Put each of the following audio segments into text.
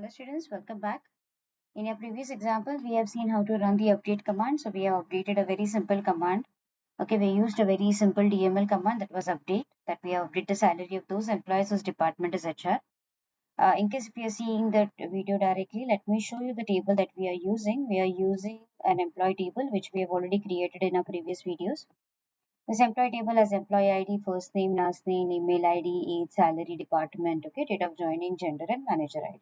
Hello students, welcome back. In a previous example, we have seen how to run the update command. So we have updated a very simple command. Okay, we used a very simple DML command that was update, that we have updated the salary of those employees whose department is HR. In case if you are seeing that video directly, let me show you the table that we are using. We are using an employee table which we have already created in our previous videos. This employee table has employee ID, first name, last name, email ID, age, salary, department, okay, date of joining, gender, and manager ID.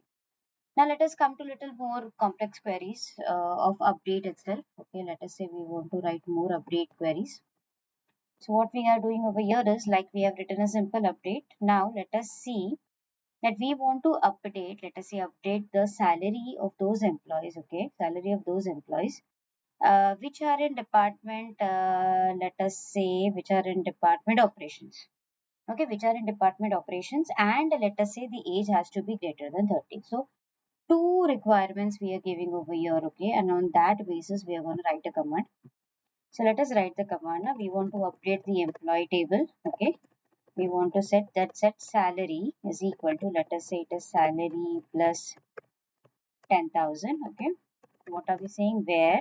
Now let us come to little more complex queries of update itself. Okay, let us say we want to write more update queries. So what we are doing over here is like we have written a simple update. Now let us see that we want to update, let us say update the salary of those employees, okay, salary of those employees which are in department, let us say which are in department operations. Okay, which are in department operations, and let us say the age has to be greater than 30. So two requirements we are giving over here, okay, and on that basis we are going to write a command. So let us write the command. Now we want to update the employee table, okay. We want to set that set salary is equal to, let us say it is salary plus 10,000, okay. What are we saying? Where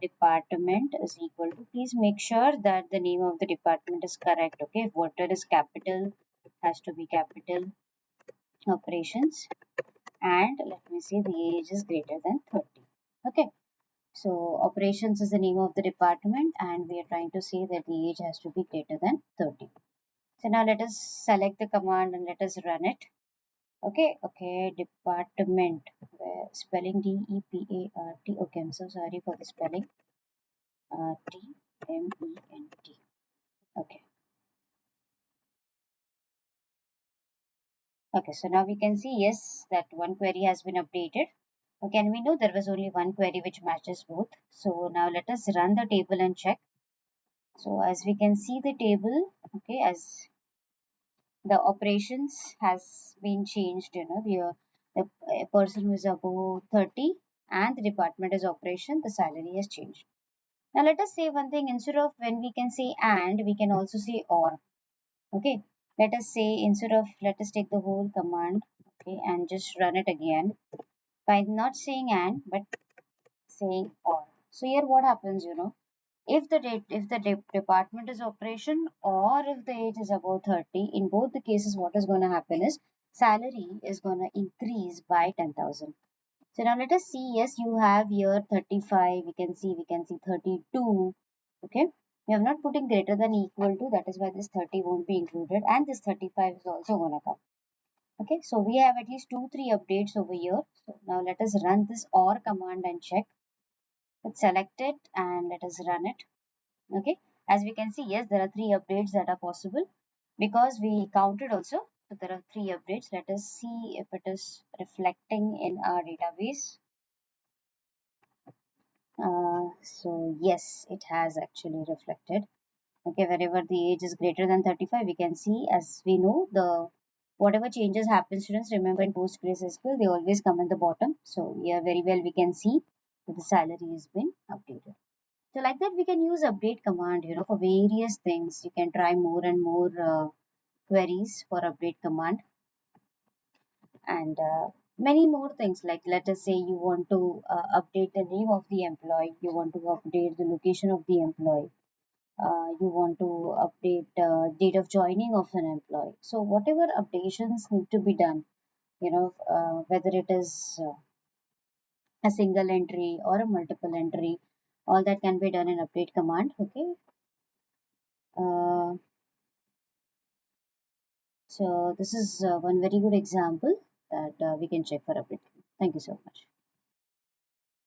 department is equal to, please make sure that the name of the department is correct, okay. If water is capital, has to be capital, operations, and let me see the age is greater than 30, okay. So operations is the name of the department, and we are trying to say that the age has to be greater than 30. So now let us select the command and let us run it. Okay, department, spelling DEPART. Okay, I'm so sorry for the spelling. TMENT. Okay. Okay, so now we can see, yes, that one query has been updated. Okay, and we know there was only one query which matches both. So now let us run the table and check. So as we can see the table, okay, as the operations has been changed, the person who is above 30 and the department is operation, the salary has changed. Now let us say one thing, instead of when we can say and, we can also say or. Okay, let us say instead of, let us take the whole command, okay, and just run it again by not saying and but saying or. So here what happens, if the department is operation or if the age is above 30, in both the cases what is going to happen is salary is going to increase by 10,000. So now let us see, yes, you have here 35, we can see 32, okay. We have not putting greater than equal to, that is why this 30 won't be included, and this 35 is also going to come. Okay, so we have at least 2-3 updates over here. So now let us run this or command and check. Let's select it and let us run it. Okay, as we can see, yes, there are 3 updates that are possible because we counted also. So there are 3 updates. Let us see if it is reflecting in our database. So yes, it has actually reflected. Okay, wherever the age is greater than 35, we can see, as we know, the whatever changes happen, students, remember in PostgreSQL, they always come at the bottom. So here very well we can see that the salary has been updated. So like that, we can use update command, for various things. You can try more and more queries for update command, and many more things, like let us say you want to update the name of the employee, you want to update the location of the employee, you want to update date of joining of an employee. So whatever updations need to be done, whether it is a single entry or a multiple entry, all that can be done in update command. Okay. Uh, so this is one very good example that we can check for update. Thank you so much.